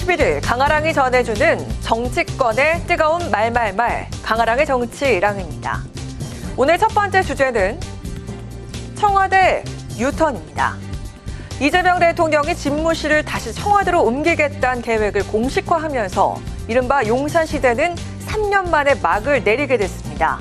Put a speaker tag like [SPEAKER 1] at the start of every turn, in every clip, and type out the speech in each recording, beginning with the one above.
[SPEAKER 1] 11일 강아랑이 전해주는 정치권의 뜨거운 말말말, 강아랑의 정치랑입니다. 오늘 첫 번째 주제는 청와대 유턴입니다. 이재명 대통령이 집무실을 다시 청와대로 옮기겠다는 계획을 공식화하면서 이른바 용산시대는 3년 만에 막을 내리게 됐습니다.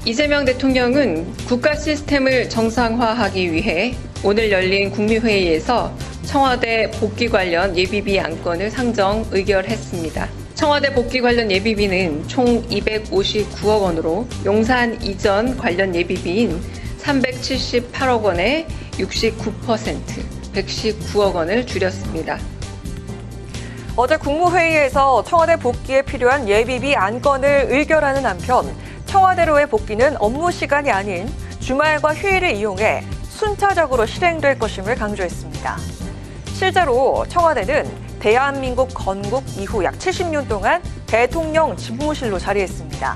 [SPEAKER 2] 이재명 대통령은 국가 시스템을 정상화하기 위해 오늘 열린 국무회의에서 청와대 복귀 관련 예비비 안건을 상정 의결했습니다. 청와대 복귀 관련 예비비는 총 259억 원으로 용산 이전 관련 예비비인 378억 원의 69%, 119억 원을 줄였습니다.
[SPEAKER 1] 어제 국무회의에서 청와대 복귀에 필요한 예비비 안건을 의결하는 한편 청와대로의 복귀는 업무 시간이 아닌 주말과 휴일을 이용해 순차적으로 실행될 것임을 강조했습니다. 실제로 청와대는 대한민국 건국 이후 약 70년 동안 대통령 집무실로 자리했습니다.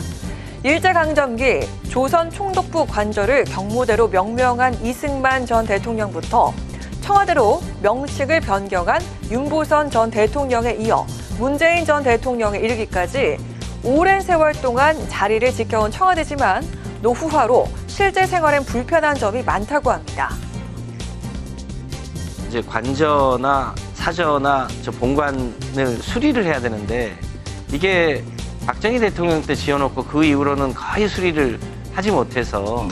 [SPEAKER 1] 일제강점기 조선 총독부 관저를 경무대로 명명한 이승만 전 대통령부터 청와대로 명칭을 변경한 윤보선 전 대통령에 이어 문재인 전 대통령에 이르기까지 오랜 세월 동안 자리를 지켜온 청와대지만 노후화로 실제 생활엔 불편한 점이 많다고 합니다.
[SPEAKER 3] 이제 관저나 사저나 저 본관을 수리를 해야 되는데 이게 박정희 대통령 때 지어놓고 그 이후로는 거의 수리를 하지 못해서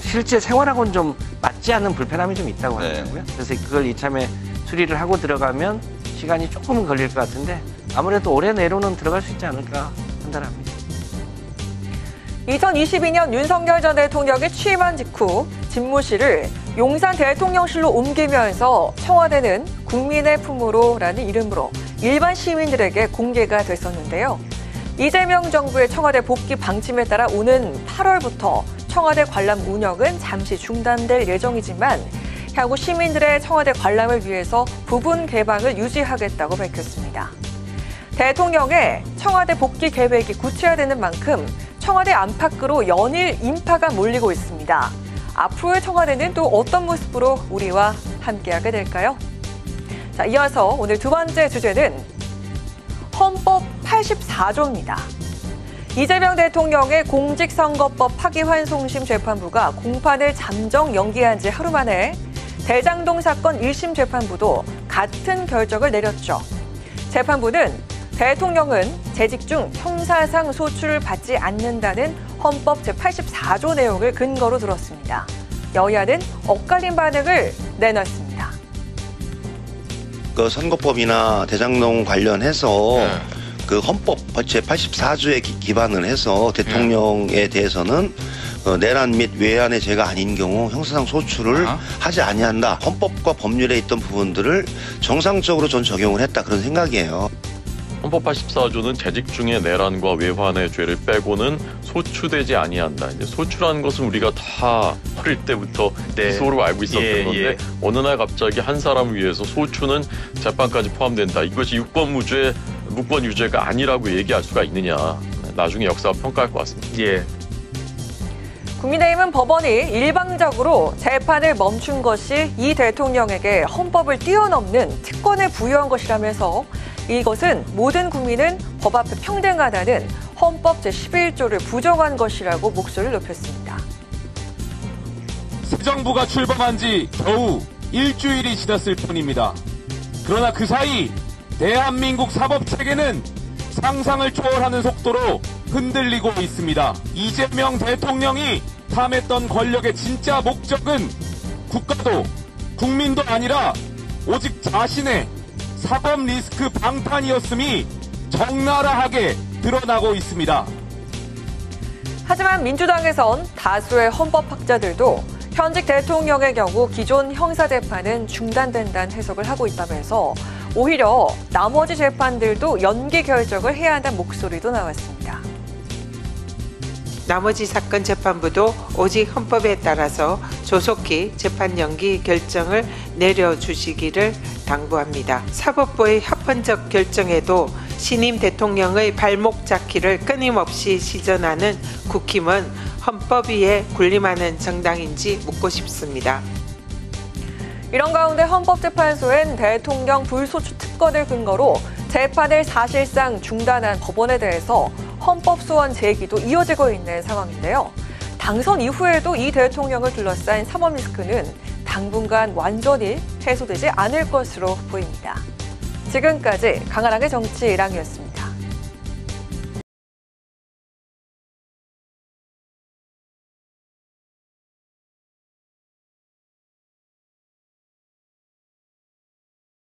[SPEAKER 3] 실제 생활하고는 좀 맞지 않는 불편함이 좀 있다고 하더라고요. 그래서 그걸 이참에 수리를 하고 들어가면 시간이 조금은 걸릴 것 같은데 아무래도 올해 내로는 들어갈 수 있지 않을까 판단합니다.
[SPEAKER 1] 2022년 윤석열 전 대통령이 취임한 직후 집무실을 용산 대통령실로 옮기면서 청와대는 국민의 품으로라는 이름으로 일반 시민들에게 공개가 됐었는데요. 이재명 정부의 청와대 복귀 방침에 따라 오는 8월부터 청와대 관람 운영은 잠시 중단될 예정이지만 향후 시민들의 청와대 관람을 위해서 부분 개방을 유지하겠다고 밝혔습니다. 대통령의 청와대 복귀 계획이 구체화되는 만큼 청와대 안팎으로 연일 인파가 몰리고 있습니다. 앞으로의 청와대는 또 어떤 모습으로 우리와 함께하게 될까요? 자, 이어서 오늘 두 번째 주제는 헌법 84조입니다. 이재명 대통령의 공직선거법 파기환송심 재판부가 공판을 잠정 연기한 지 하루 만에 대장동 사건 1심 재판부도 같은 결정을 내렸죠. 재판부는 대통령은 재직 중 형사상 소출을 받지 않는다는 헌법 제84조 내용을 근거로 들었습니다. 여야는 엇갈린 반응을 내놨습니다.
[SPEAKER 4] 그 선거법이나 대장동 관련해서 그 헌법 제84조에 기반을 해서 대통령에 대해서는 내란 및 외환의 죄가 아닌 경우 형사상 소출을 하지 아니한다. 헌법과 법률에 있던 부분들을 정상적으로 전 적용을 했다 그런 생각이에요.
[SPEAKER 5] 헌법 84조는 재직 중에 내란과 외환의 죄를 빼고는 소추되지 아니한다. 이제 소추라는 것은 우리가 다 어릴 때부터 기소로 알고 있었던 건데 어느 날 갑자기 한 사람을 위해서 소추는 재판까지 포함된다. 이것이 유권무죄, 무권유죄가 아니라고 얘기할 수가 있느냐. 나중에 역사가 평가할 것 같습니다.
[SPEAKER 1] 국민의힘은 법원이 일방적으로 재판을 멈춘 것이 이 대통령에게 헌법을 뛰어넘는 특권을 부여한 것이라면서 이것은 모든 국민은 법 앞에 평등하다는 헌법 제11조를 부정한 것이라고 목소리를 높였습니다.
[SPEAKER 6] 새 정부가 출범한 지 겨우 일주일이 지났을 뿐입니다. 그러나 그 사이 대한민국 사법체계는 상상을 초월하는 속도로 흔들리고 있습니다. 이재명 대통령이 탐했던 권력의 진짜 목적은 국가도 국민도 아니라 오직 자신의 사법 리스크 방탄이었음이 적나라하게 드러나고 있습니다.
[SPEAKER 1] 하지만 민주당에선 다수의 헌법학자들도 현직 대통령의 경우 기존 형사재판은 중단된다는 해석을 하고 있다면서 오히려 나머지 재판들도 연기 결정을 해야 한다는 목소리도 나왔습니다.
[SPEAKER 7] 나머지 사건 재판부도 오직 헌법에 따라서 조속히 재판 연기 결정을 내려주시기를 당부합니다. 사법부의 합헌적 결정에도 신임 대통령의 발목 잡기를 끊임없이 시전하는 국힘은 헌법 위에 군림하는 정당인지 묻고 싶습니다.
[SPEAKER 1] 이런 가운데 헌법재판소엔 대통령 불소추 특권을 근거로 재판을 사실상 중단한 법원에 대해서 헌법 소원 제기도 이어지고 있는 상황인데요. 당선 이후에도 이 대통령을 둘러싼 사법 리스크는 당분간 완전히 해소되지 않을 것으로 보입니다. 지금까지 강한항의 정치 1항이었습니다.